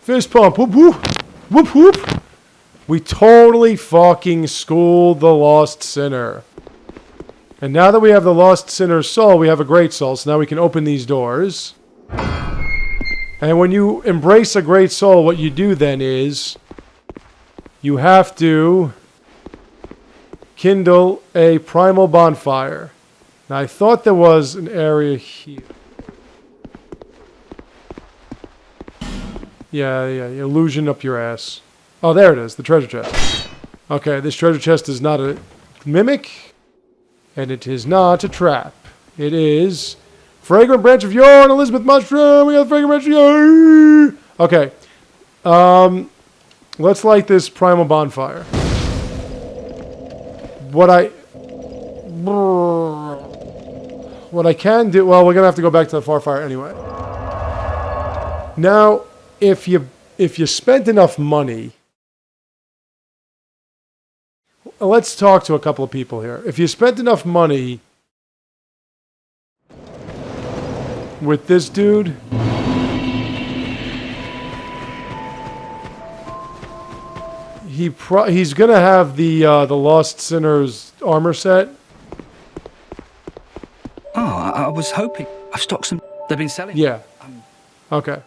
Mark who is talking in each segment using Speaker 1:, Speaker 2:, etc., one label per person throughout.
Speaker 1: Fist pump. Whoop, whoop. Whoop, whoop. We totally fucking schooled the Lost Sinner. And now that we have the Lost Sinner's soul, we have a great soul. So now we can open these doors. And when you embrace a great soul, what you do then is you have to kindle a primal bonfire. Now I thought there was an area here. Yeah, illusion up your ass. Oh, there it is, the treasure chest. Okay, this treasure chest is not a mimic, and it is not a trap. It is fragrant branch of yarn, Elizabeth mushroom. We got fragrant branch of yarn. Okay, let's light this primal bonfire. What I can do. Well, we're gonna have to go back to the far fire anyway. Now, if you spent enough money. Let's talk to a couple of people here. If you spent enough money with this dude, he's gonna have the Lost Sinner's armor set.
Speaker 2: Oh, I was hoping. I've stocked some. They've been selling.
Speaker 1: Yeah. Okay.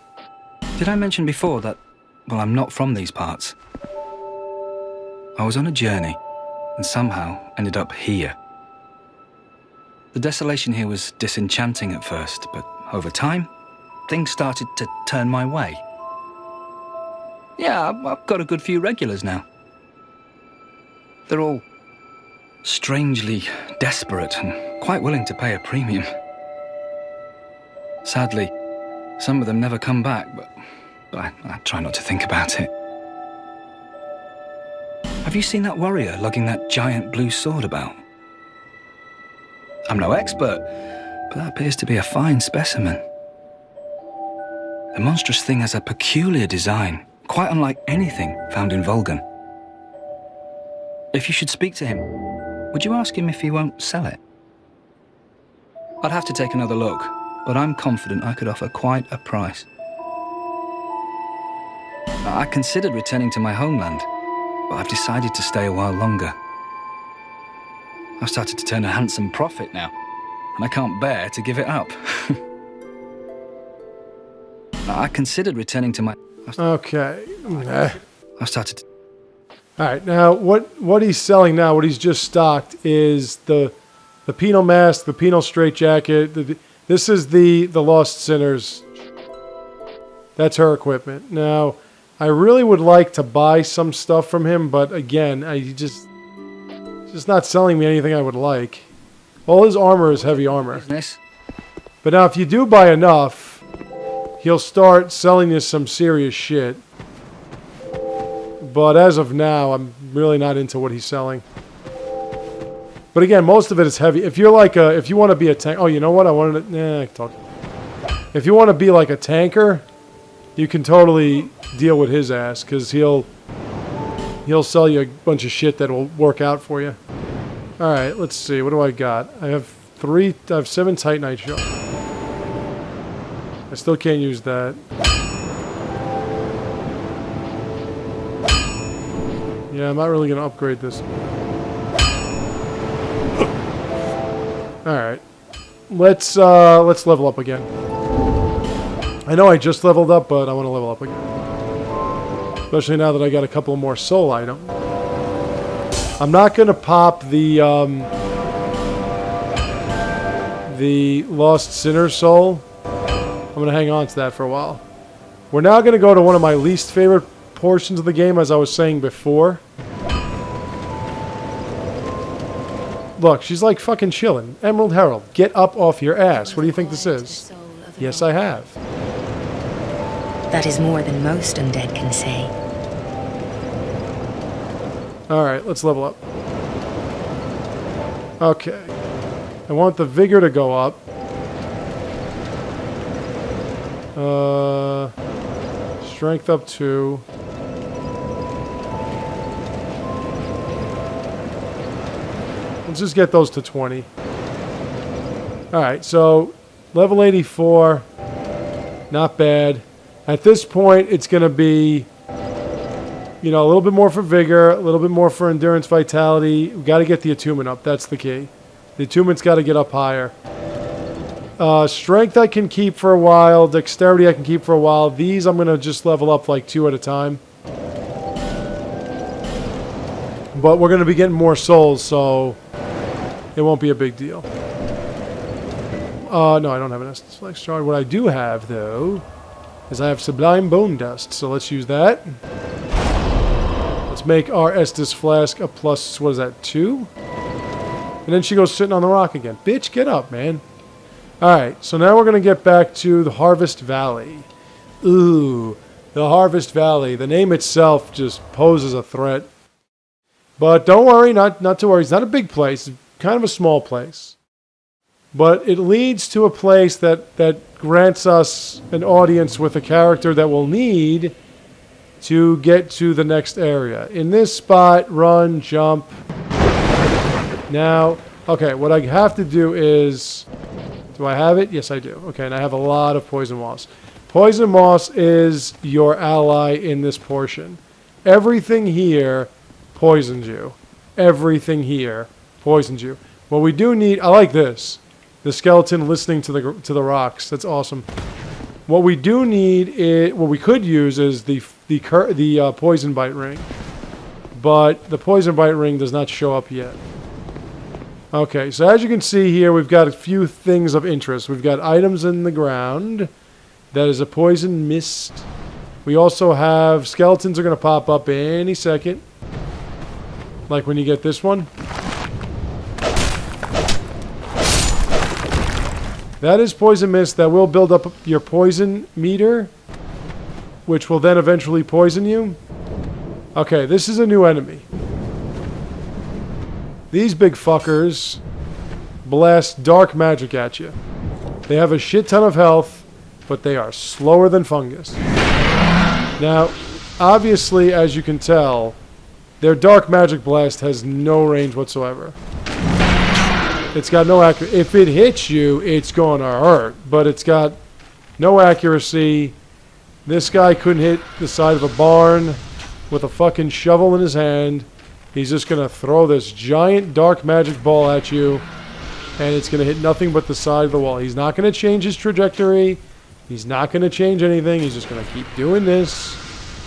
Speaker 2: Did I mention before that? Well, I'm not from these parts. I was on a journey. And somehow ended up here. The desolation here was disenchanting at first, but over time, things started to turn my way. Yeah, I've got a good few regulars now. They're all strangely desperate and quite willing to pay a premium. Sadly, some of them never come back, but I try not to think about it. Have you seen that warrior lugging that giant blue sword about? I'm no expert, but that appears to be a fine specimen. The monstrous thing has a peculiar design, quite unlike anything found in Vulcan. If you should speak to him, would you ask him if he won't sell it? I'd have to take another look, but I'm confident I could offer quite a price. I considered returning to my homeland, but I've decided to stay a while longer. I've started to turn a handsome profit now, and I can't bear to give it up. I considered returning to my...
Speaker 1: Okay.
Speaker 2: I've started to...
Speaker 1: Alright, now what he's selling now, what he's just stocked is the penal mask, the penal straitjacket. This is the Lost Sinner's. That's her equipment. Now, I really would like to buy some stuff from him, but again, he's just not selling me anything I would like. All his armor is heavy armor.
Speaker 2: Business.
Speaker 1: But now if you do buy enough, he'll start selling you some serious shit. But as of now, I'm really not into what he's selling. But again, most of it is heavy. If you're like if you want to be a tank, oh, you know what? I wanted to, talk. If you want to be like a tanker, you can totally deal with his ass, because he'll sell you a bunch of shit that will work out for you. All right, let's see. What do I got? I have 7 Titanite shards. I still can't use that. Yeah, I'm not really gonna upgrade this. All right, let's level up again. I know I just leveled up, but I want to level up again. Especially now that I got a couple more soul items. I'm not going to pop the Lost Sinner soul. I'm going to hang on to that for a while. We're now going to go to one of my least favorite portions of the game, as I was saying before. Look, she's like fucking chilling. Emerald Herald, get up off your ass. What do you think this is? Yes, I have.
Speaker 3: That is more than most undead can say.
Speaker 1: Alright, let's level up. Okay. I want the vigor to go up. Strength up 2. Let's just get those to 20. Alright, so level 84. Not bad. At this point, it's going to be, you know, a little bit more for vigor, a little bit more for endurance, vitality. We've got to get the attunement up. That's the key. The attunement's got to get up higher. Strength I can keep for a while. Dexterity I can keep for a while. These I'm going to just level up like 2 at a time. But we're going to be getting more souls, so it won't be a big deal. No, I don't have an Estus Flex Shard. What I do have, though, is I have Sublime Bone Dust. So let's use that. Let's make our Estus Flask a plus, what is that, 2? And then she goes sitting on the rock again. Bitch, get up, man. Alright, so now we're going to get back to the Harvest Valley. Ooh, the Harvest Valley. The name itself just poses a threat. But don't worry, not to worry. It's not a big place. It's kind of a small place. But it leads to a place that grants us an audience with a character that we'll need to get to the next area. In this spot, run, jump. Now, okay, what I have to do is... Do I have it? Yes, I do. Okay, and I have a lot of Poison Moss. Poison Moss is your ally in this portion. Everything here poisons you. Everything here poisons you. What we do need... I like this. The skeleton listening to the rocks. That's awesome. What we do need is... What we could use is the poison bite ring. But the poison bite ring does not show up yet. Okay, so as you can see here, we've got a few things of interest. We've got items in the ground. That is a poison mist. We also have skeletons are going to pop up any second. Like when you get this one. That is poison mist. That will build up your poison meter, which will then eventually poison you. Okay, this is a new enemy. These big fuckers blast dark magic at you. They have a shit ton of health, but they are slower than fungus. Now, obviously, as you can tell, their dark magic blast has no range whatsoever. It's got no accuracy. If it hits you, it's going to hurt, but it's got no accuracy. This guy couldn't hit the side of a barn with a fucking shovel in his hand. He's just going to throw this giant dark magic ball at you, and it's going to hit nothing but the side of the wall. He's not going to change his trajectory. He's not going to change anything. He's just going to keep doing this.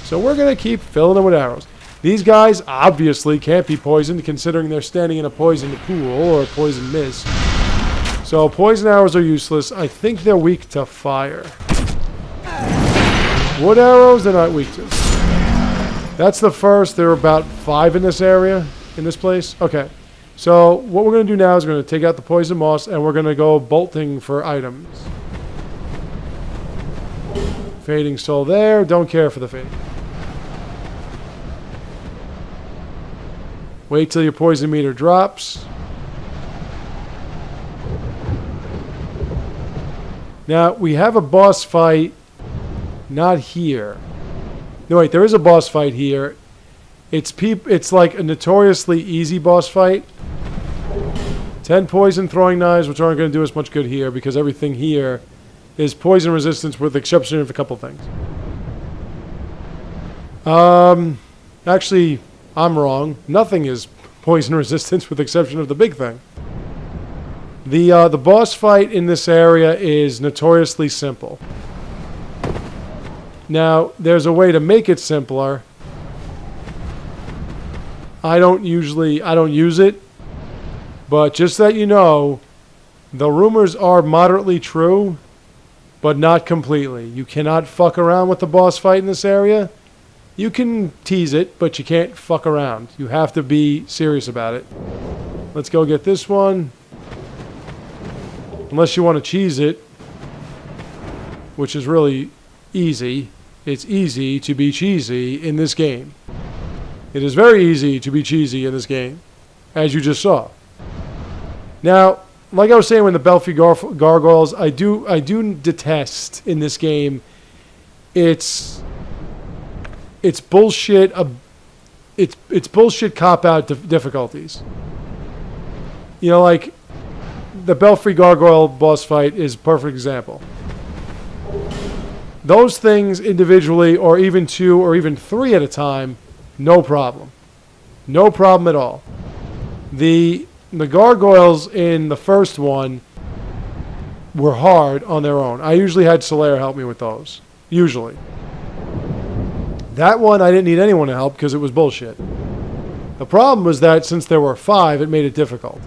Speaker 1: So we're going to keep filling them with arrows. These guys obviously can't be poisoned, considering they're standing in a poisoned pool or a poisoned mist. So poison arrows are useless. I think they're weak to fire. Wood arrows, they're not weak to. That's the first. There are about 5 in this area, in this place. Okay. So what we're going to do now is we're going to take out the poison moss, and we're going to go bolting for items. Fading soul there. Don't care for the fading. Wait till your poison meter drops. Now, we have a boss fight not here. No, wait, there is a boss fight here. It's like a notoriously easy boss fight. 10 poison throwing knives, which aren't going to do us much good here because everything here is poison resistance with the exception of a couple things. Actually, I'm wrong. Nothing is poison resistance with the exception of the big thing. The boss fight in this area is notoriously simple. Now, there's a way to make it simpler. I don't use it, but just so that you know, the rumors are moderately true, but not completely. You cannot fuck around with the boss fight in this area. You can tease it, but you can't fuck around. You have to be serious about it. Let's go get this one. Unless you want to cheese it, which is really easy. It's easy to be cheesy in this game. It is very easy to be cheesy in this game, as you just saw. Now, like I was saying with the Belfry Gargoyles, I do detest in this game. It's bullshit. It's bullshit cop-out difficulties. You know, like the Belfry Gargoyle boss fight is a perfect example. Those things individually, or even 2 or even 3 at a time, no problem. No problem at all. The gargoyles in the first one were hard on their own. I usually had Solaire help me with those. Usually. That one I didn't need anyone to help because it was bullshit. The problem was that since there were 5, it made it difficult.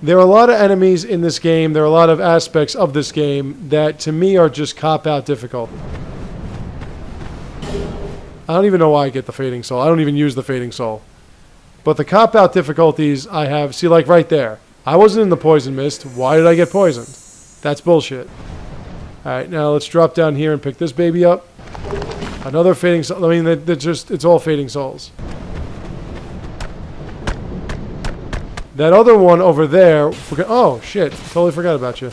Speaker 1: There are a lot of enemies in this game. There are a lot of aspects of this game that to me are just cop-out difficult. I don't even know why I get the Fading Soul. I don't even use the Fading Soul. But the cop-out difficulties I have... See, like right there. I wasn't in the Poison Mist. Why did I get poisoned? That's bullshit. Alright, now let's drop down here and pick this baby up. Another Fading Soul. I mean, it's all Fading Souls. That other one over there... Oh, shit. Totally forgot about you.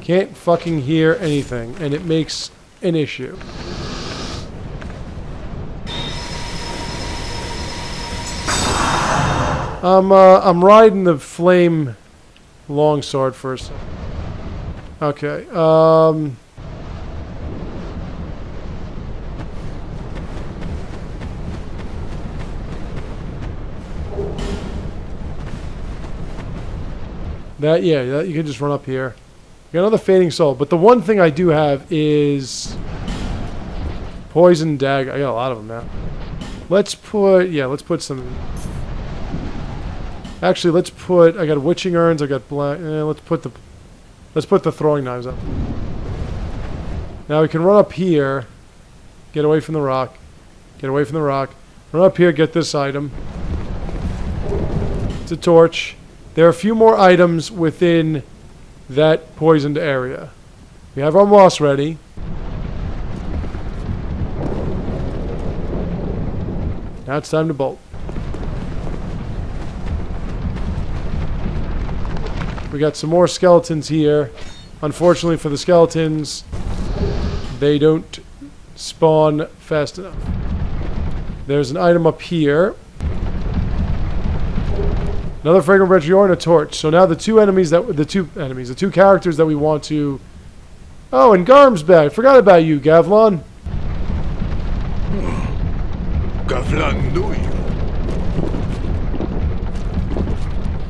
Speaker 1: Can't fucking hear anything, and it makes an issue. I'm riding the flame longsword first. Okay, that you can just run up here. You got another Fading Soul, but the one thing I do have is Poison Dagger. I got a lot of them now. Let's put some... Actually, let's put... I got Witching Urns, I got black... let's put the Throwing Knives up. Now we can run up here. Get away from the rock. Get away from the rock. Run up here, get this item. It's a torch. There are a few more items within that poisoned area. We have our moss ready. Now it's time to bolt. We got some more skeletons here. Unfortunately for the skeletons, they don't spawn fast enough. There's an item up here. Another fragrant branch of yarn, a torch. So now the two characters that we want to... Oh, and Garm's back. Forgot about you, Gavlon.
Speaker 4: Gavlan knew you.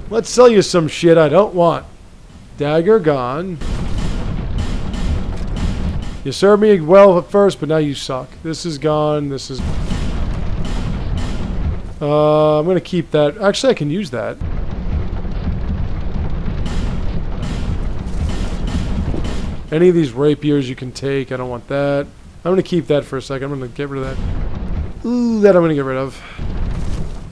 Speaker 1: Let's sell you some shit I don't want. Dagger gone. You served me well at first, but now you suck. This is gone. This is... I'm going to keep that. Actually, I can use that. Any of these rapiers you can take. I don't want that. I'm going to keep that for a second. I'm going to get rid of that. Ooh, that I'm going to get rid of.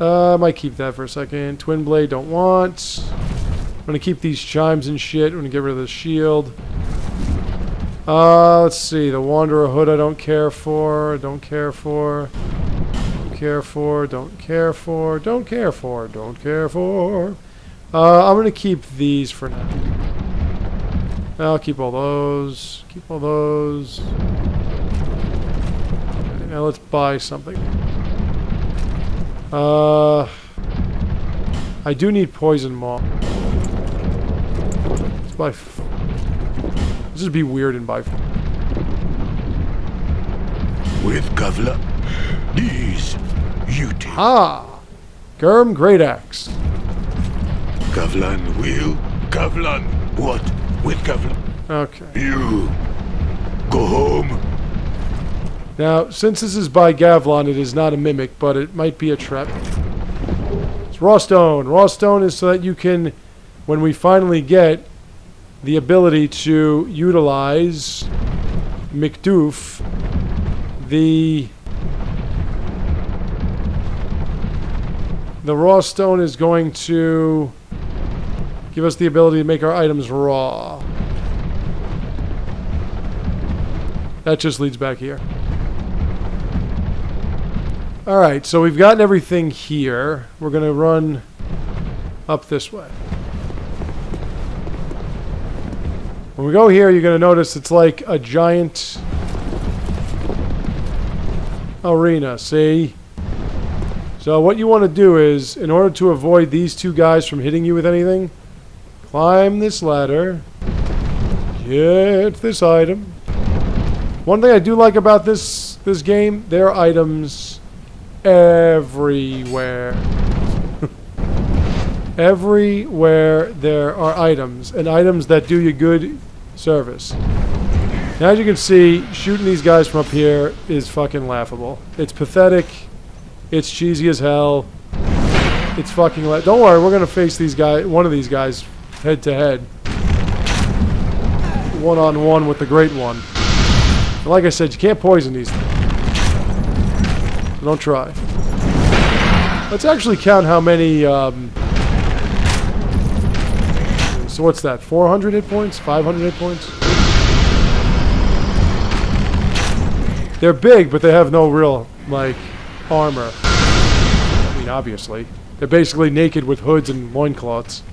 Speaker 1: I might keep that for a second. Twin Blade, don't want. I'm going to keep these chimes and shit. I'm going to get rid of the shield. Let's see. The Wanderer Hood I don't care for. Don't care for. Care for, don't care for, don't care for, don't care for. I'm going to keep these for now. I'll keep all those. Keep all those. Okay, now let's buy something. I do need poison maw. Let's buy... This would be weird and buy...
Speaker 4: With Gavla, these you take.
Speaker 1: Ah! Gurm Great Axe.
Speaker 4: Gavlan will. Gavlan. What? With Gavlan.
Speaker 1: Okay.
Speaker 4: You. Go home.
Speaker 1: Now, since this is by Gavlon, it is not a mimic, but it might be a trap. It's raw stone. Raw stone is so that you can, when we finally get the ability to utilize McDoof, the raw stone is going to give us the ability to make our items raw. That just leads back here. Alright, so we've gotten everything here. We're going to run up this way. When we go here, you're going to notice it's like a giant arena, see? So what you want to do is, in order to avoid these two guys from hitting you with anything, climb this ladder, Get this item. One thing I do like about this game, there are items everywhere. Everywhere there are items, and items that do you good service. Now, as you can see, shooting these guys from up here is fucking laughable. It's pathetic. It's cheesy as hell. It's fucking don't worry, we're gonna face these guys, one of these guys, head to head. One-on-one with the Great One. And like I said, you can't poison these things. So don't try. Let's actually count how many, so what's that, 400 hit points? 500 hit points? They're big, but they have no real, like, armor. I mean, obviously. They're basically naked with hoods and loincloths.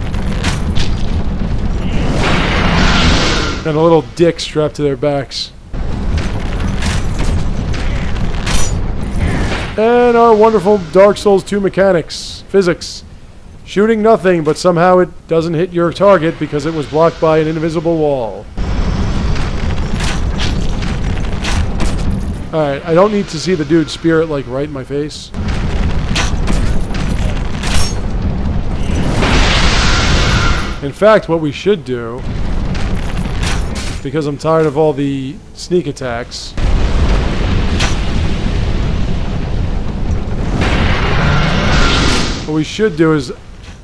Speaker 1: And a little dick strapped to their backs. And our wonderful Dark Souls 2 mechanics. Physics. Shooting nothing, but somehow it doesn't hit your target because it was blocked by an invisible wall. Alright, I don't need to see the dude's spirit, like, right in my face. In fact, what we should do, because I'm tired of all the sneak attacks, what we should do is,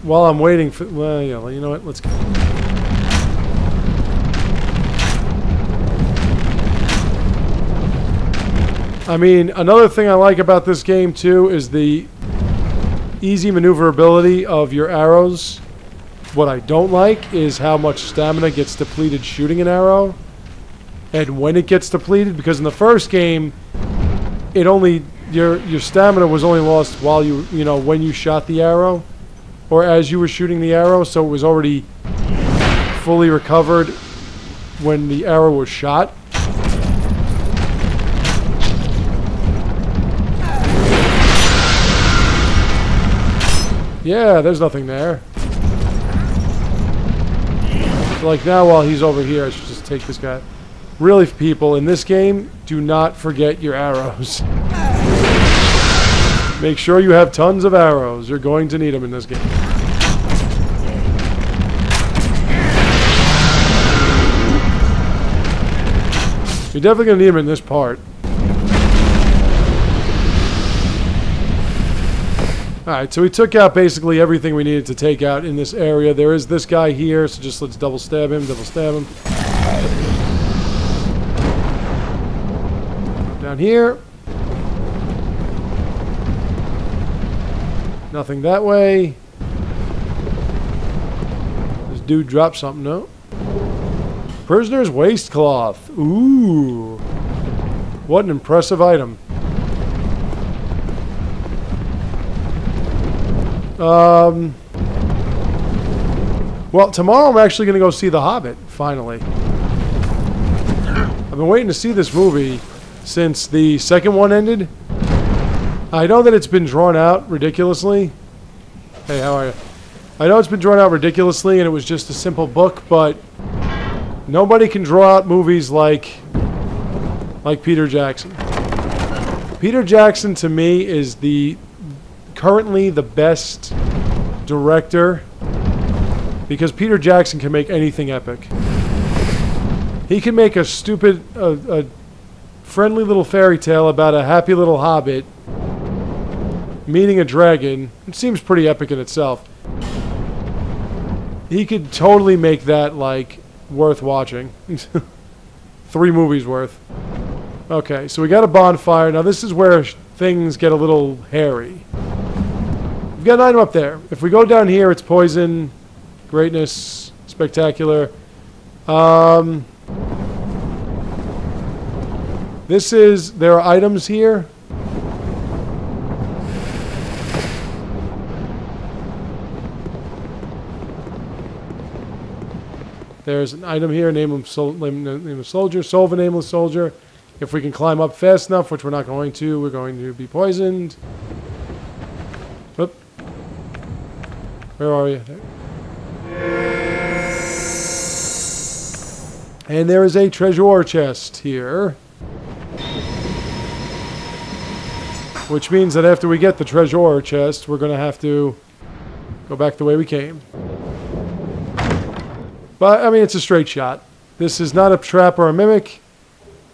Speaker 1: while I'm waiting for, well, yeah, you know what, let's go. I mean, another thing I like about this game too is the easy maneuverability of your arrows. What I don't like is how much stamina gets depleted shooting an arrow, and when it gets depleted, because in the first game, it only your stamina was only lost while you know when you shot the arrow, or as you were shooting the arrow, so it was already fully recovered when the arrow was shot. Yeah, there's nothing there. Like now, while he's over here, I should just take this guy. Really, people, in this game, do not forget your arrows. Make sure you have tons of arrows. You're going to need them in this game. You're definitely going to need them in this part. Alright, so we took out basically everything we needed to take out in this area. There is this guy here, so just let's double stab him, Down here. Nothing that way. This dude dropped something, no? Prisoner's waistcloth. Ooh. What an impressive item. Well, tomorrow I'm actually going to go see The Hobbit, finally. I've been waiting to see this movie since the second one ended. I know that it's been drawn out ridiculously. Hey, how are you? I know it's been drawn out ridiculously and it was just a simple book, but nobody can draw out movies like Peter Jackson. Peter Jackson, to me, is currently the best director because Peter Jackson can make anything epic. He can make a stupid, a friendly little fairy tale about a happy little hobbit meeting a dragon. It seems pretty epic in itself. He could totally make that, like, worth watching. 3 movies worth. Okay, so we got a bonfire. Now this is where things get a little hairy. We've got an item up there. If we go down here, it's poison, greatness, spectacular. There are items here. There's an item here, name of soldier, solve a nameless soldier. If we can climb up fast enough, which we're not going to, we're going to be poisoned. Oop. Where are you? And there is a treasure chest here. Which means that after we get the treasure chest, we're going to have to go back the way we came. But, I mean, it's a straight shot. This is not a trap or a mimic.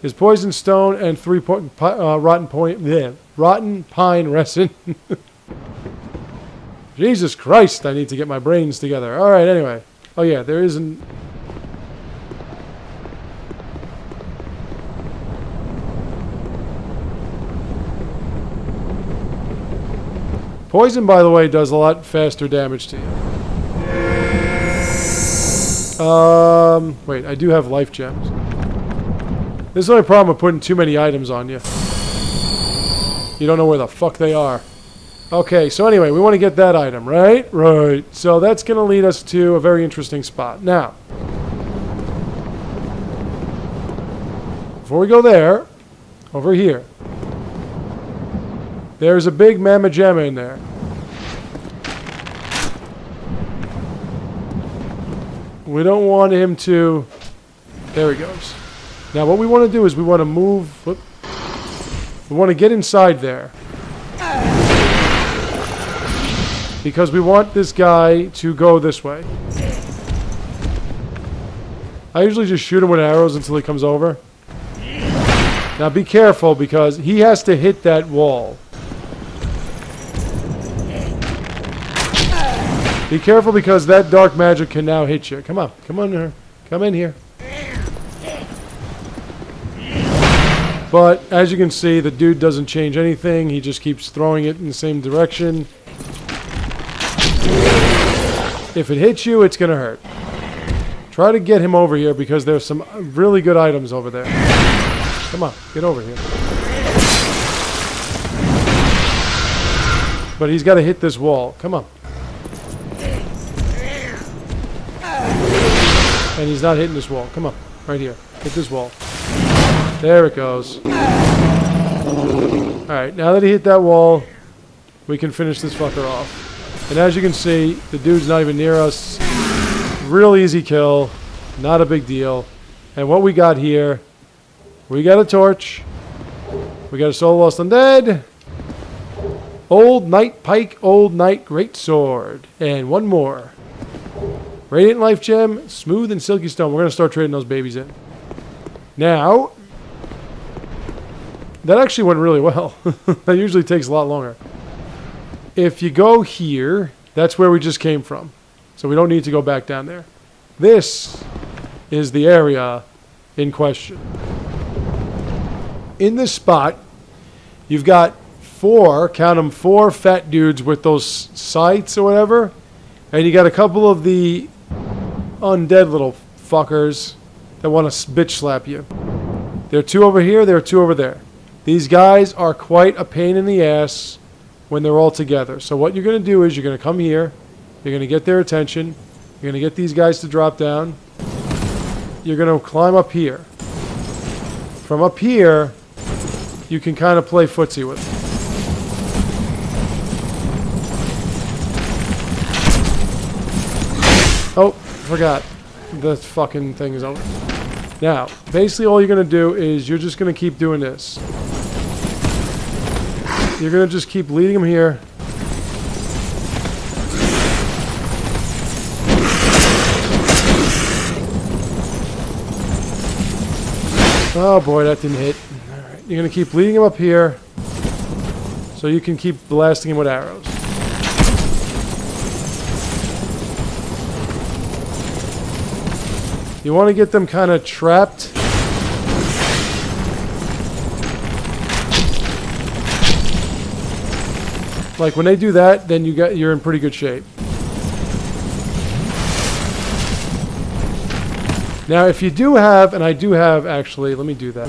Speaker 1: Is poison stone and 3 rotten pine resin. Jesus Christ, I need to get my brains together. Alright, anyway. Oh yeah, there isn't... Poison, by the way, does a lot faster damage to you. Wait, I do have life gems. This is the only problem with putting too many items on you. You don't know where the fuck they are. Okay, so anyway, we want to get that item, right? Right. So that's going to lead us to a very interesting spot. Now, before we go there, over here, there's a big mamma jamma in there. We don't want him to... There he goes. Now what we want to do is we want to move... Whoop. We want to get inside there. Because we want this guy to go this way. I usually just shoot him with arrows until he comes over. Now be careful because he has to hit that wall. Be careful because that dark magic can now hit you. Come on. Come on here. Come in here. But as you can see, the dude doesn't change anything. He just keeps throwing it in the same direction. If it hits you, it's going to hurt. Try to get him over here because there's some really good items over there. Come on, get over here. But he's got to hit this wall. Come on. And he's not hitting this wall. Come on, right here. Hit this wall. There it goes. Alright, now that he hit that wall, we can finish this fucker off. And as you can see, the dude's not even near us. Real easy kill. Not a big deal. And what we got here, we got a torch. We got a Soul Lost Undead. Old Knight Pike, Old Knight Greatsword. And one more. Radiant Life Gem, Smooth and Silky Stone. We're going to start trading those babies in. Now, that actually went really well. That usually takes a lot longer. If you go here, that's where we just came from. So we don't need to go back down there. This is the area in question. In this spot, you've got 4, count them, 4 fat dudes with those scythes or whatever. And you got a couple of the undead little fuckers that want to bitch slap you. There are 2 over here, there are 2 over there. These guys are quite a pain in the ass when they're all together. So what you're going to do is you're going to come here. You're going to get their attention. You're going to get these guys to drop down. You're going to climb up here. From up here, you can kind of play footsie with them. Oh, forgot. The fucking thing is over. Now, basically all you're going to do is you're just going to keep doing this. You're going to just keep leading them here. Oh boy, that didn't hit. Alright, you're going to keep leading them up here so you can keep blasting them with arrows. You want to get them kind of trapped. Like when they do that, then you're in pretty good shape. Now, if you do have, and I do have actually, let me do that.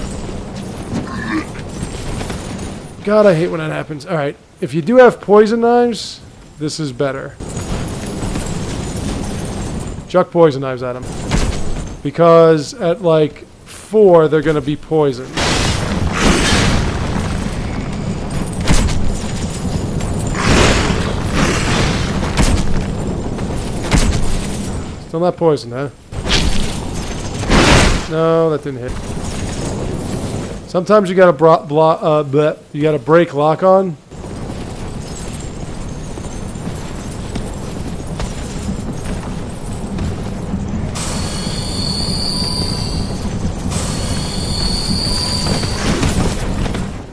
Speaker 1: God, I hate when that happens. All right, if you do have poison knives, this is better. Chuck poison knives at them. Because at like 4, they're going to be poisoned. Still not poisoned, huh? No, that didn't hit. Sometimes you gotta you gotta break lock on.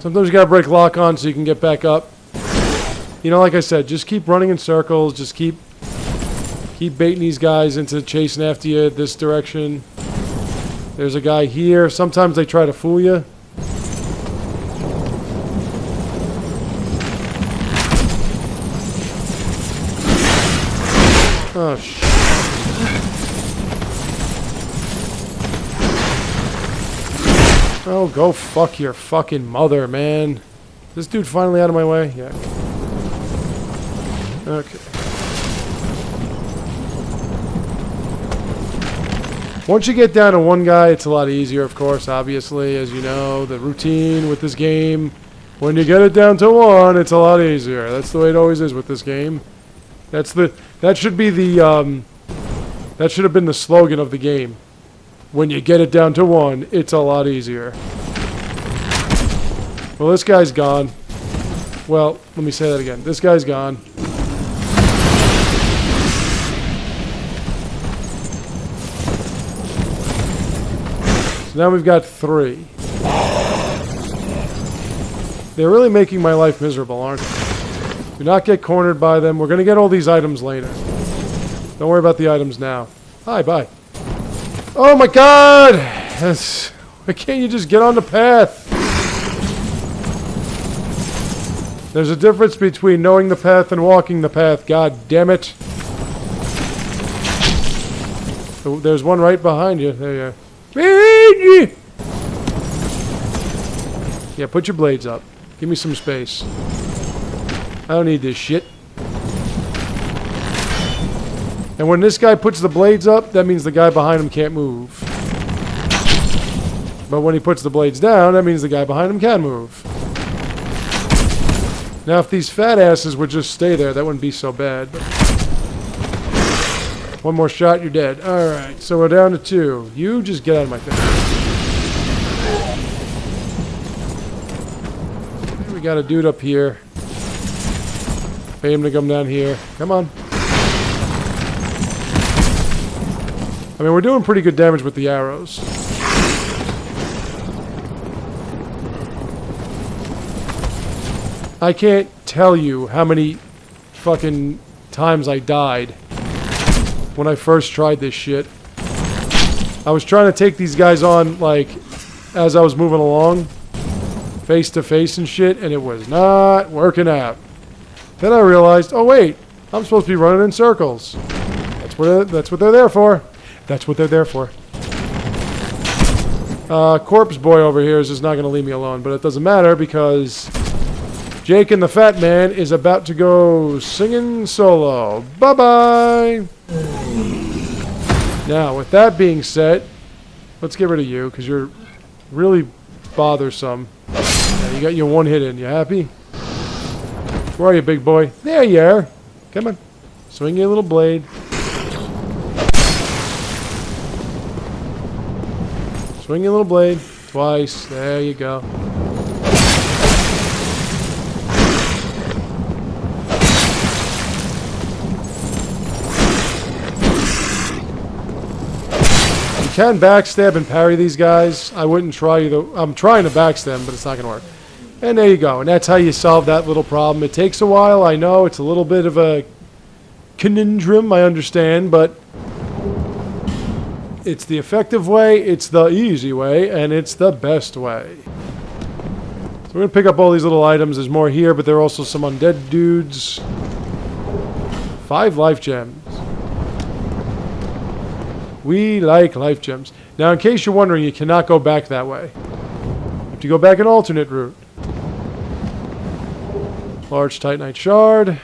Speaker 1: Sometimes you gotta break lock on so you can get back up. You know, like I said, just keep running in circles. Just keep baiting these guys into chasing after you this direction. There's a guy here. Sometimes they try to fool you. Oh, shit. Oh, go fuck your fucking mother, man. This dude finally out of my way? Yeah. Okay. Once you get down to one guy, it's a lot easier, of course, obviously, as you know. The routine with this game, when you get it down to one, it's a lot easier. That's the way it always is with this game. That should be the, that should have been the slogan of the game. When you get it down to one, it's a lot easier. Well, this guy's gone. Well, let me say that again. This guy's gone. So now we've got 3. They're really making my life miserable, aren't they? Do not get cornered by them. We're going to get all these items later. Don't worry about the items now. Hi, bye. Oh my god! Why can't you just get on the path? There's a difference between knowing the path and walking the path. God damn it. There's one right behind you. There you are. Yeah, put your blades up. Give me some space. I don't need this shit. And when this guy puts the blades up, that means the guy behind him can't move. But when he puts the blades down, that means the guy behind him can move. Now, if these fat asses would just stay there, that wouldn't be so bad. But one more shot, you're dead. Alright, so we're down to 2. You just get out of my face. We got a dude up here. Pay him to come down here. Come on. I mean, we're doing pretty good damage with the arrows. I can't tell you how many fucking times I died when I first tried this shit. I was trying to take these guys on, like, as I was moving along, face to face and shit, and it was not working out. Then I realized, oh wait, I'm supposed to be running in circles. That's what they're there for. That's what they're there for. Corpse boy over here is just not going to leave me alone, but it doesn't matter because Jake and the Fat Man is about to go singing solo. Bye-bye! Now, with that being said, let's get rid of you because you're really bothersome. Yeah, you got your one hit in. You happy? Where are you, big boy? There you are. Come on. Swing your little blade. Swing your little blade. Twice. There you go. You can backstab and parry these guys. I wouldn't try either. I'm trying to backstab, but it's not going to work. And there you go. And that's how you solve that little problem. It takes a while. I know it's a little bit of a conundrum. I understand, but it's the effective way, it's the easy way, and it's the best way. So we're going to pick up all these little items. There's more here, but there are also some undead dudes. 5 life gems. We like life gems. Now, in case you're wondering, you cannot go back that way. You have to go back an alternate route. Large Titanite shard.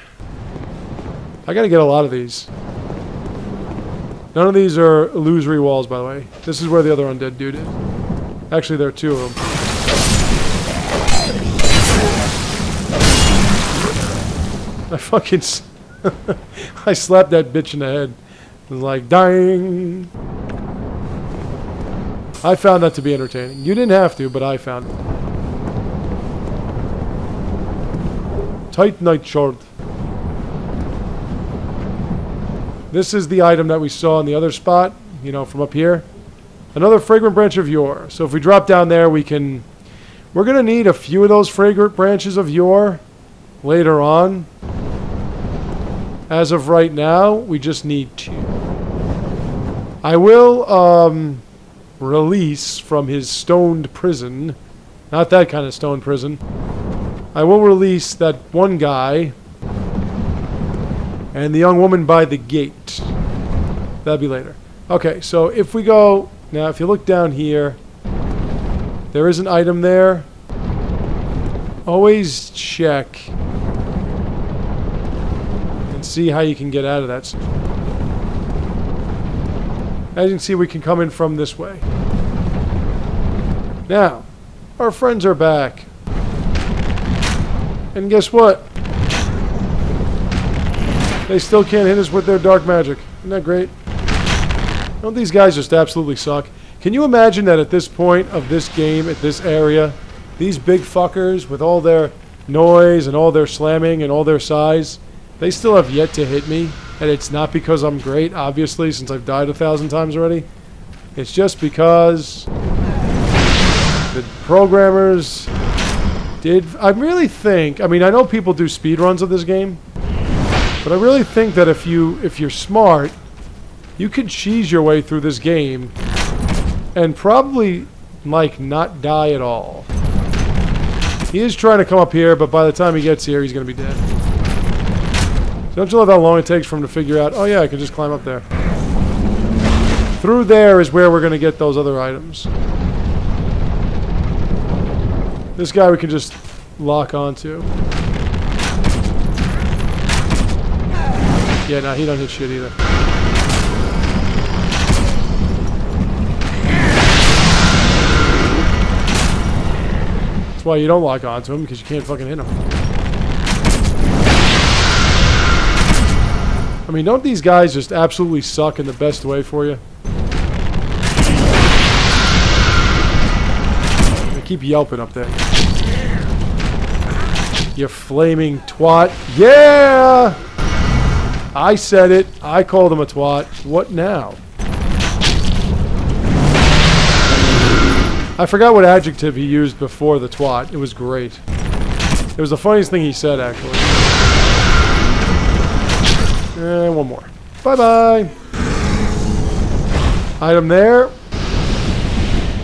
Speaker 1: I got to get a lot of these. None of these are illusory walls, by the way. This is where the other undead dude is. Actually, there are 2 of them. I fucking... I slapped that bitch in the head. It was like, dying. I found that to be entertaining. You didn't have to, but I found it. Tight night short. This is the item that we saw in the other spot, you know, from up here. Another fragrant branch of yore. So if we drop down there, we can... We're going to need a few of those fragrant branches of yore later on. As of right now, we just need 2. I will release from his stoned prison. Not that kind of stoned prison. I will release that one guy and the young woman by the gate. That'll be later. Okay, so if we go... Now, if you look down here, there is an item there. Always check and see how you can get out of that. As you can see, we can come in from this way. Now, our friends are back. And guess what? They still can't hit us with their dark magic. Isn't that great? Don't these guys just absolutely suck? Can you imagine that at this point of this game, at this area, these big fuckers with all their noise and all their slamming and all their size, they still have yet to hit me? And it's not because I'm great, obviously, since I've died 1,000 times already. It's just because the programmers did... I really think... I mean, I know people do speedruns of this game, but I really think that if you're smart, you could cheese your way through this game and probably, like, not die at all. He is trying to come up here, but by the time he gets here, he's going to be dead. So don't you love how long it takes for him to figure out, oh yeah, I can just climb up there. Through there is where we're going to get those other items. This guy we can just lock onto. Yeah, no, he don't hit shit either. That's why you don't lock onto him, because you can't fucking hit him. I mean, don't these guys just absolutely suck in the best way for you? They keep yelping up there. You flaming twat. Yeah! I said it. I called him a twat. What now? I forgot what adjective he used before the twat. It was great. It was the funniest thing he said, actually. And one more. Bye-bye. Item there.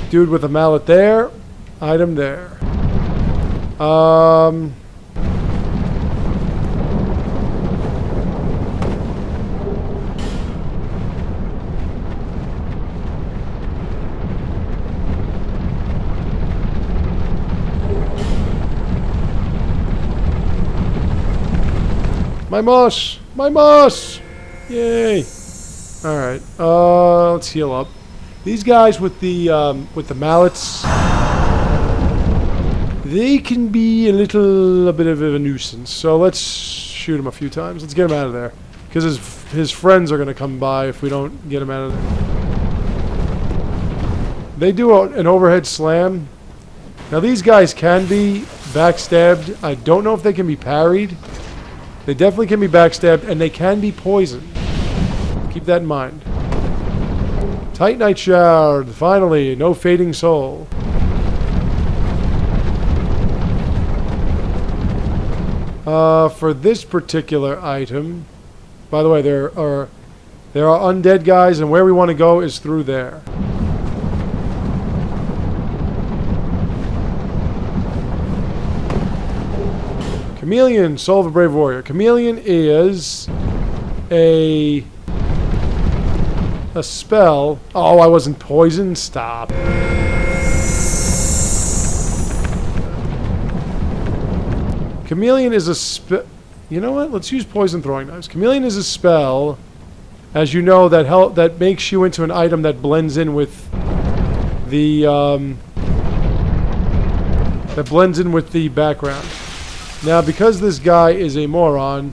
Speaker 1: Dude with a mallet there. Item there. My moss! My moss! Yay! Alright, let's heal up. These guys with the mallets, they can be a bit of a nuisance. So let's shoot him a few times. Let's get him out of there. Because his friends are going to come by if we don't get him out of there. They do an overhead slam. Now these guys can be backstabbed. I don't know if they can be parried. They definitely can be backstabbed, and they can be poisoned. Keep that in mind. Tight Night Shroud. Finally, no fading soul. For this particular item, by the way, there are undead guys, and where we want to go is through there. Chameleon, Soul of a Brave Warrior. Chameleon is a spell. Oh, I wasn't poisoned? Stop. Chameleon is a spell. You know what? Let's use poison throwing knives. Chameleon is a spell, as you know, that makes you into an item that blends in with the background. Now, because this guy is a moron,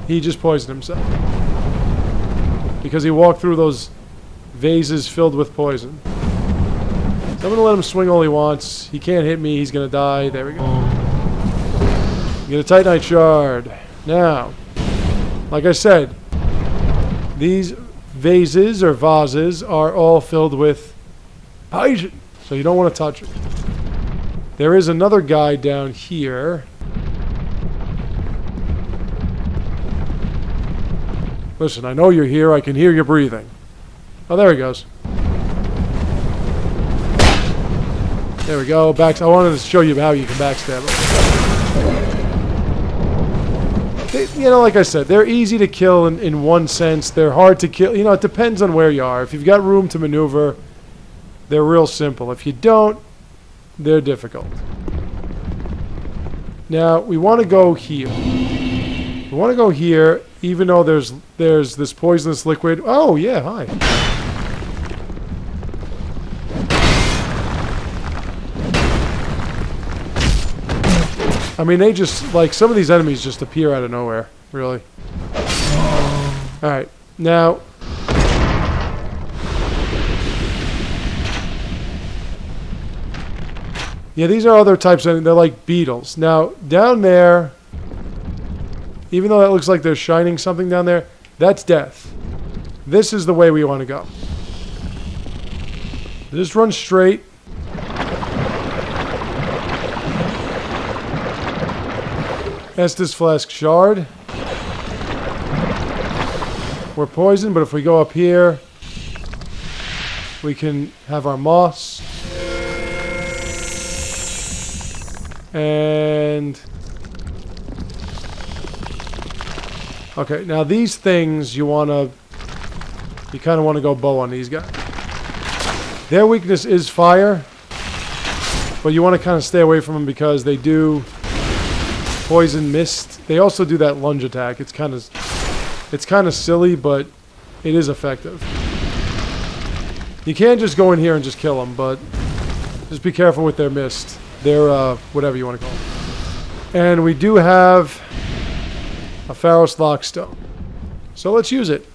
Speaker 1: he just poisoned himself. Because he walked through those vases filled with poison. So I'm going to let him swing all he wants. He can't hit me. He's going to die. There we go. Get a Titanite shard. Now, like I said, these vases or vases are all filled with poison. So you don't want to touch it. There is another guy down here. Listen, I know you're here. I can hear you breathing. Oh, there he goes. There we go. I wanted to show you how you can backstab him. You know, like I said, they're easy to kill in one sense. They're hard to kill. You know, it depends on where you are. If you've got room to maneuver, they're real simple. If you don't, they're difficult. Now, we want to go here. We want to go here, even though there's this poisonous liquid. Oh, yeah, hi. I mean, they just, like, some of these enemies just appear out of nowhere, really. Alright, now... Yeah, these are other types of, they're like beetles. Now, down there, even though that looks like they're shining something down there, that's death. This is the way we want to go. Just run straight. Estus Flask Shard. We're poisoned, but if we go up here, we can have our moss. And... okay, now these things you kind of want to go bow on these guys. Their weakness is fire, but you want to kind of stay away from them because they do poison mist. They also do that lunge attack. It's kind of silly, but it is effective. You can't just go in here and just kill them, but just be careful with their mist. Their whatever you want to call them. And we do have a Pharos Lockstone. So let's use it.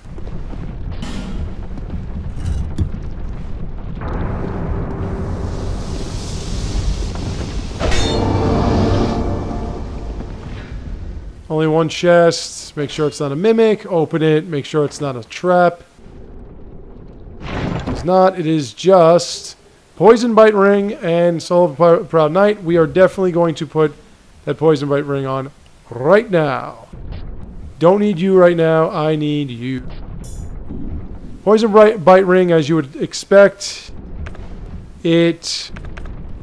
Speaker 1: Only one chest. Make sure it's not a mimic. Open it. Make sure it's not a trap. It's not. It is just Poison Bite Ring and Soul of a Proud Knight. We are definitely going to put that Poison Bite Ring on right now. Don't need you right now. I need you. Poison Bite Ring, as you would expect, it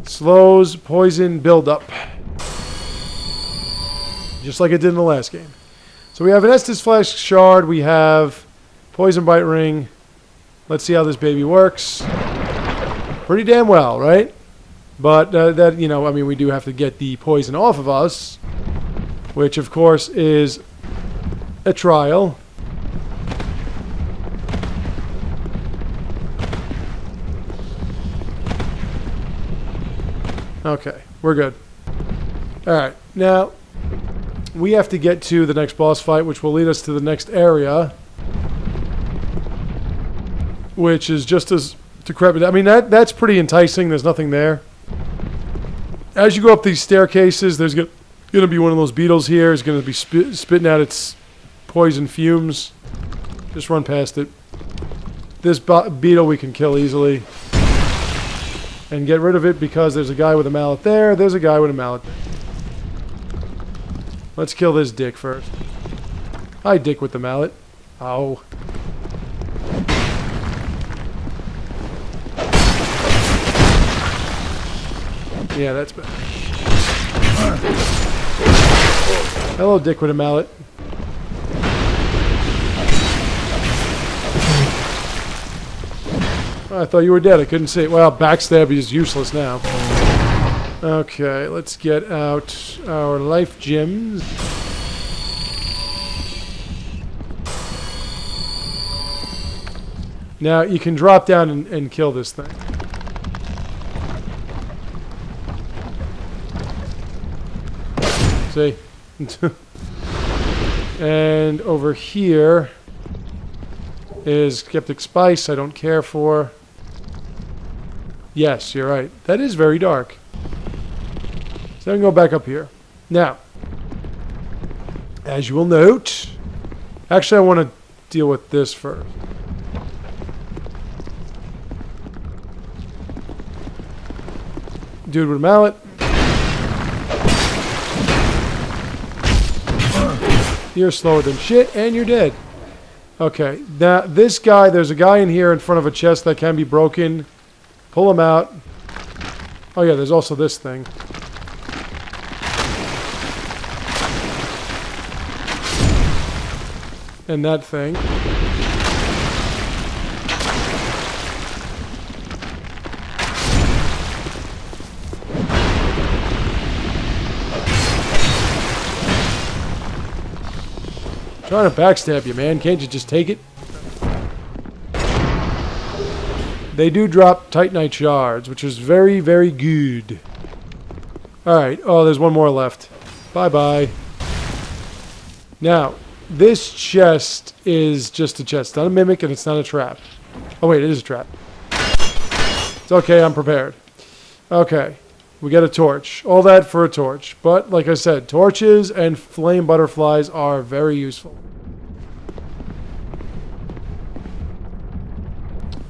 Speaker 1: slows poison buildup. Just like it did in the last game. So we have an Estus Flask Shard. We have Poison Bite Ring. Let's see how this baby works. Pretty damn well, right? But that, you know, I mean, we do have to get the poison off of us, which of course is a trial. Okay, we're good. Alright, now we have to get to the next boss fight, which will lead us to the next area, which is just as decrepit. I mean, that's pretty enticing. There's nothing there. As you go up these staircases, there's going to be one of those beetles here. It's going to be spitting out its poison fumes. Just run past it. This beetle we can kill easily and get rid of it because there's a guy with a mallet there. There's a guy with a mallet there. Let's kill this dick first. Hi, dick with the mallet. Ow. Yeah, that's bad. Hello, dick with a mallet. Oh, I thought you were dead. I couldn't see it. Well, backstab is useless now. Okay, let's get out our life gems. Now, you can drop down and kill this thing. See? And over here, is Skeptic Spice. I don't care for. Yes, you're right. That is very dark. So I can go back up here. Now, as you will note, actually I want to deal with this first. Dude with a mallet. You're slower than shit, and you're dead. Okay, now this guy, there's a guy in here in front of a chest that can be broken. Pull him out. Oh yeah, there's also this thing. And that thing. Trying to backstab you, man. Can't you just take it? They do drop Titanite shards, which is very, very good. Alright. Oh, there's one more left. Bye-bye. Now, this chest is just a chest. It's not a mimic, and it's not a trap. Oh, wait. It is a trap. It's okay. I'm prepared. Okay. We get a torch. All that for a torch. But, like I said, torches and flame butterflies are very useful.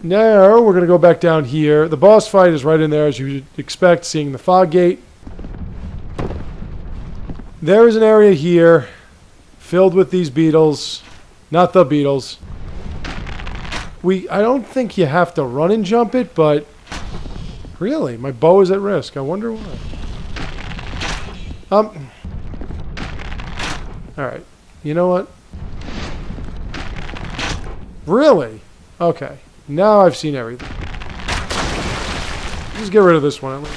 Speaker 1: Now, we're going to go back down here. The boss fight is right in there, as you'd expect, seeing the fog gate. There is an area here filled with these beetles. Not the beetles. I don't think you have to run and jump it, but... Really? My bow is at risk. I wonder why. Alright. You know what? Really? Okay. Now I've seen everything. Just get rid of this one at least.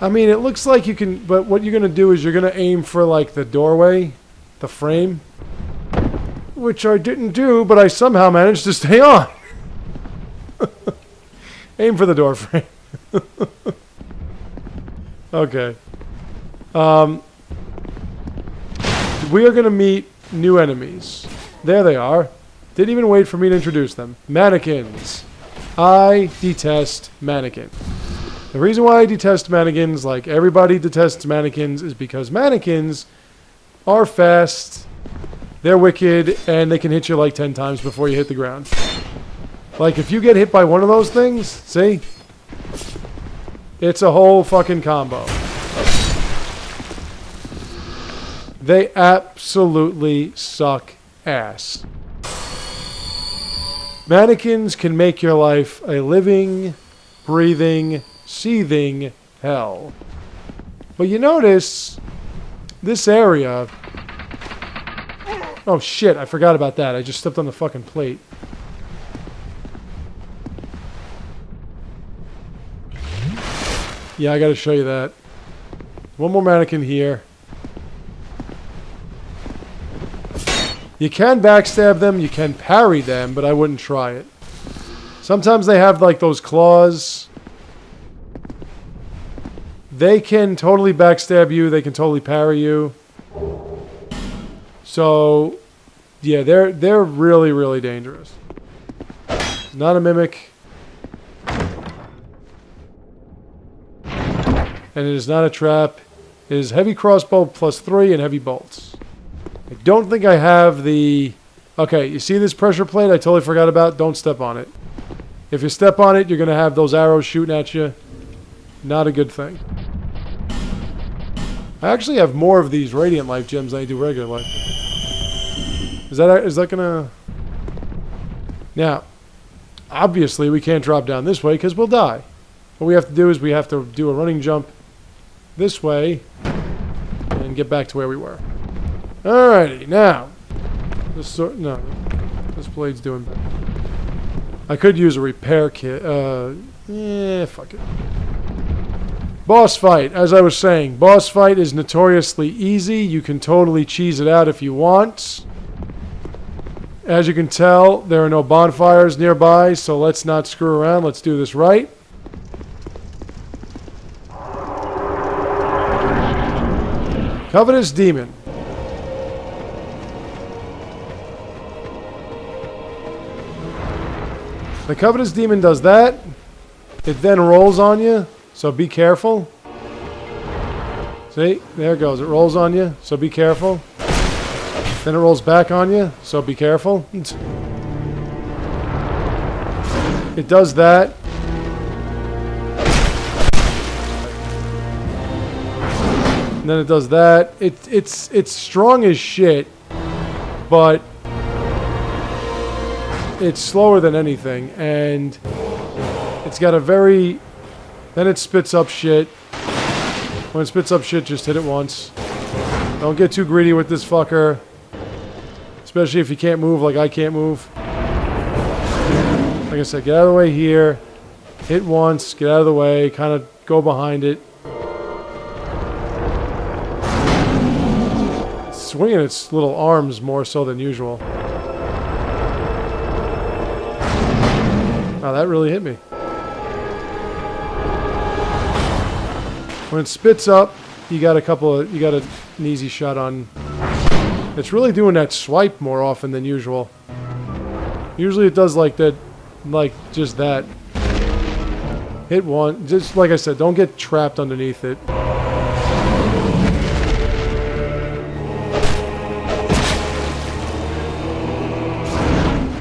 Speaker 1: I mean, it looks like you can... But what you're going to do is you're going to aim for, like, the doorway. The frame. Which I didn't do, but I somehow managed to stay on. Aim for the door frame. Okay. We are going to meet new enemies. There they are. Didn't even wait for me to introduce them. Mannequins. I detest mannequins. The reason why I detest mannequins, like everybody detests mannequins, is because mannequins are fast, they're wicked, and they can hit you like 10 times before you hit the ground. Like, if you get hit by one of those things, see? It's a whole fucking combo. They absolutely suck ass. Mannequins can make your life a living, breathing, seething hell. But you notice, this area... Oh shit, I forgot about that. I just stepped on the fucking plate. Yeah, I gotta show you that. One more mannequin here. You can backstab them, you can parry them, but I wouldn't try it. Sometimes they have like those claws. They can totally backstab you, they can totally parry you. So, yeah, they're really, really dangerous. Not a mimic. And it is not a trap. It is heavy crossbow +3 and heavy bolts. I don't think I have the... Okay, you see this pressure plate I totally forgot about? Don't step on it. If you step on it, you're going to have those arrows shooting at you. Not a good thing. I actually have more of these Radiant Life gems than I do regular life. Is that going to... Now, obviously we can't drop down this way because we'll die. What we have to do is we have to do a running jump this way and get back to where we were. Alrighty, now this blade's doing better. I could use a repair kit. Fuck it. Boss fight, as I was saying, boss fight is notoriously easy. You can totally cheese it out if you want. As you can tell, there are no bonfires nearby, so let's not screw around. Let's do this right. Covetous Demon. The Covetous Demon does that. It then rolls on you, so be careful. See? There it goes. It rolls on you, so be careful. Then it rolls back on you, so be careful. It does that. And then it does that. It's strong as shit, but it's slower than anything, and it's got a very... Then it spits up shit. When it spits up shit, just hit it once. Don't get too greedy with this fucker. Especially if you can't move like I can't move. Like I said, get out of the way here. Hit once, get out of the way, kind of go behind it. It's swinging its little arms more so than usual. Wow, that really hit me. When it spits up, you got an easy shot on. It's really doing that swipe more often than usual. Usually it does like that, like just that. Hit one, just like I said, don't get trapped underneath it.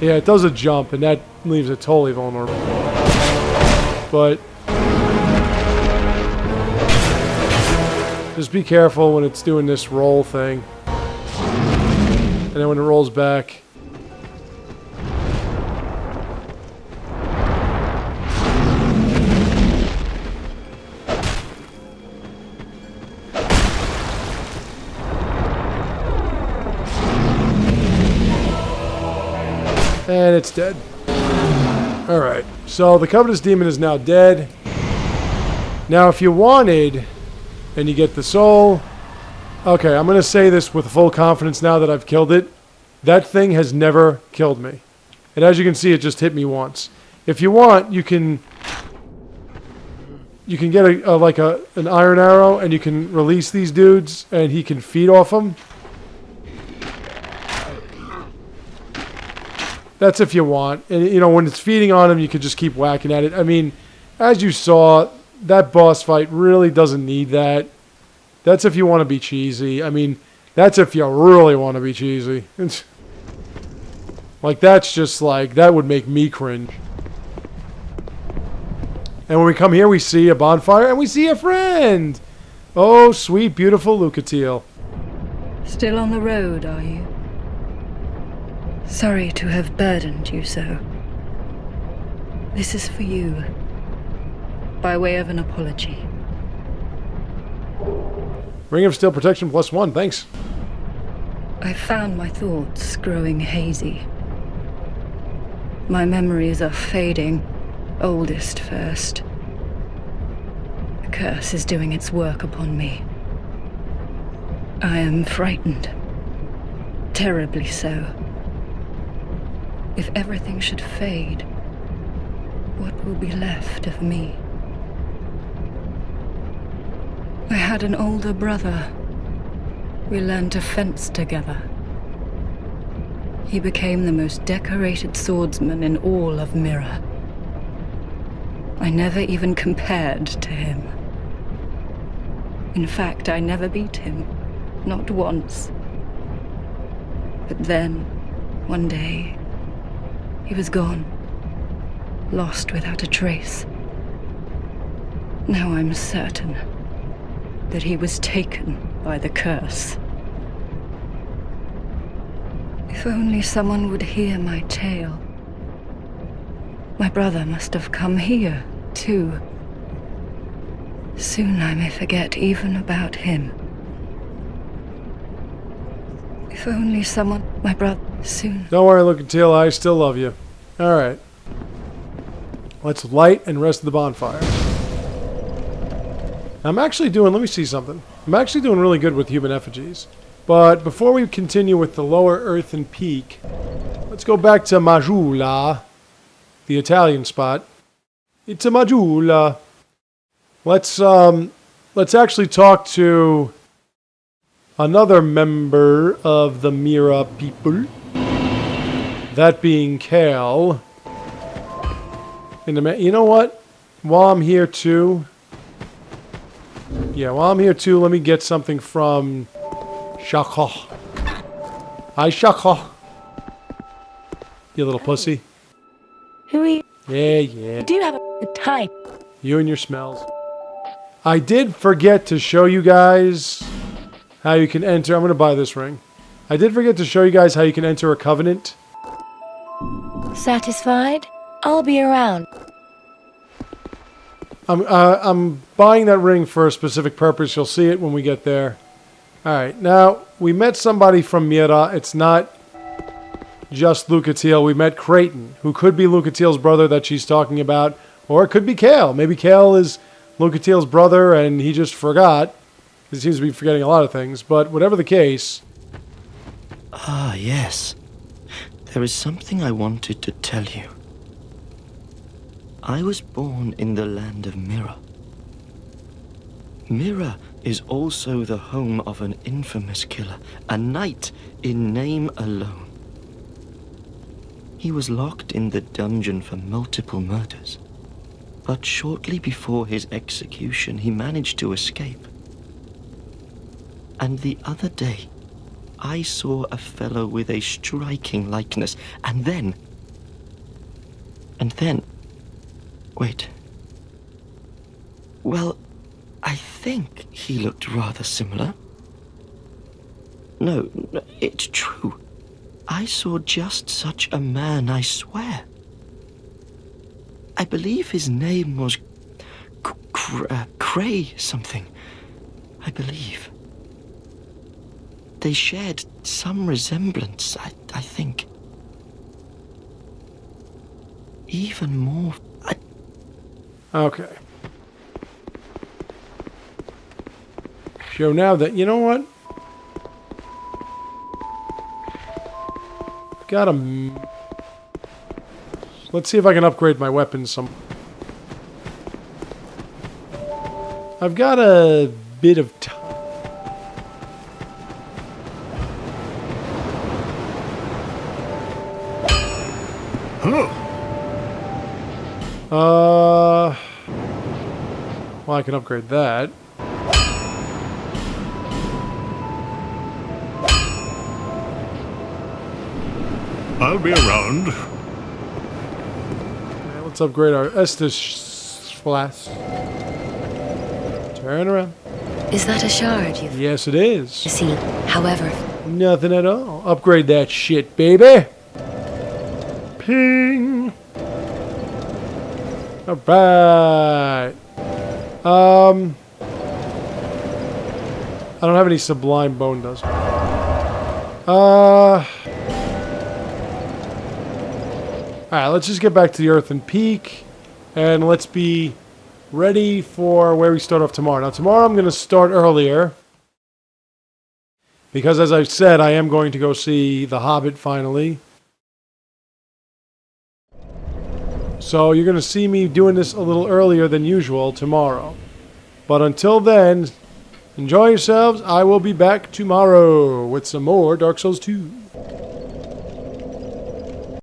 Speaker 1: Yeah, it does a jump, and that leaves it totally vulnerable. But just be careful when it's doing this roll thing. And then when it rolls back. And it's dead. Alright, so the Covetous Demon is now dead. Now if you wanted, and you get the soul... Okay, I'm going to say this with full confidence now that I've killed it. That thing has never killed me. And as you can see, it just hit me once. If you want, you can get an iron arrow, and you can release these dudes, and he can feed off them. That's if you want. And, you know, when it's feeding on him, you can just keep whacking at it. I mean, as you saw, that boss fight really doesn't need that. That's if you want to be cheesy. I mean, that's if you really want to be cheesy. Like, that's just like, that would make me cringe. And when we come here, we see a bonfire, and we see a friend! Oh, sweet, beautiful Lucatiel.
Speaker 5: Still on the road, are you? Sorry to have burdened you so. This is for you, by way of an apology.
Speaker 1: Ring of Steel Protection +1, thanks.
Speaker 5: I found my thoughts growing hazy. My memories are fading, oldest first. The curse is doing its work upon me. I am frightened. Terribly so. If everything should fade, what will be left of me? I had an older brother. We learned to fence together. He became the most decorated swordsman in all of Mirror. I never even compared to him. In fact, I never beat him. Not once. But then, one day, he was gone. Lost without a trace. Now I'm certain that he was taken by the curse. If only someone would hear my tale. My brother must have come here, too. Soon I may forget even about him. If only someone... My brother... Soon...
Speaker 1: Don't worry, Lucatiel, I still love you. Alright. Let's light and rest the bonfire. I'm actually doing... Let me see something. I'm actually doing really good with human effigies. But before we continue with the lower Earthen Peak, let's go back to Majula, the Italian spot. It's a Majula. Let's actually talk to another member of the Mira people. That being Kale. You know what? While I'm here too... Yeah, while I'm here too, let me get something from... Shaka. Hi, Shaka. You little pussy.
Speaker 6: Who are you?
Speaker 1: Yeah, yeah.
Speaker 6: You do have a type.
Speaker 1: You and your smells. I did forget to show you guys how you can enter... I'm going to buy this ring. I did forget to show you guys how you can enter a covenant.
Speaker 6: Satisfied? I'll be around.
Speaker 1: I'm buying that ring for a specific purpose. You'll see it when we get there. Alright, now, we met somebody from Mira. It's not just Lucatiel. We met Creighton, who could be Lucatiel's brother that she's talking about. Or it could be Kale. Maybe Kale is Lucatiel's brother and he just forgot. He seems to be forgetting a lot of things. But whatever the case...
Speaker 7: Ah, yes. There is something I wanted to tell you. I was born in the land of Mira. Mira is also the home of an infamous killer, a knight in name alone. He was locked in the dungeon for multiple murders, but shortly before his execution, he managed to escape. And the other day, I saw a fellow with a striking likeness, and then... Wait. Well, I think he looked rather similar. No, it's true. I saw just such a man, I swear. I believe his name was... Cray something. I believe. They shared some resemblance, I think. Even more...
Speaker 1: Okay. So now that... You know what? Got a... Let's see if I can upgrade my weapons some... I've got a bit of time. Well, I can upgrade that.
Speaker 4: I'll be around.
Speaker 1: Okay, let's upgrade our Estus flask. Turn around.
Speaker 3: Is that a shard you've
Speaker 1: Yes, it is.
Speaker 3: seen? However,
Speaker 1: Nothing at all. Upgrade that shit, baby. Ping. Alright. I don't have any sublime bone dust. Alright, let's just get back to the Earthen Peak. And let's be ready for where we start off tomorrow. Now, tomorrow I'm going to start earlier. Because, as I've said, I am going to go see The Hobbit finally. So you're going to see me doing this a little earlier than usual tomorrow. But until then, enjoy yourselves. I will be back tomorrow with some more Dark Souls 2.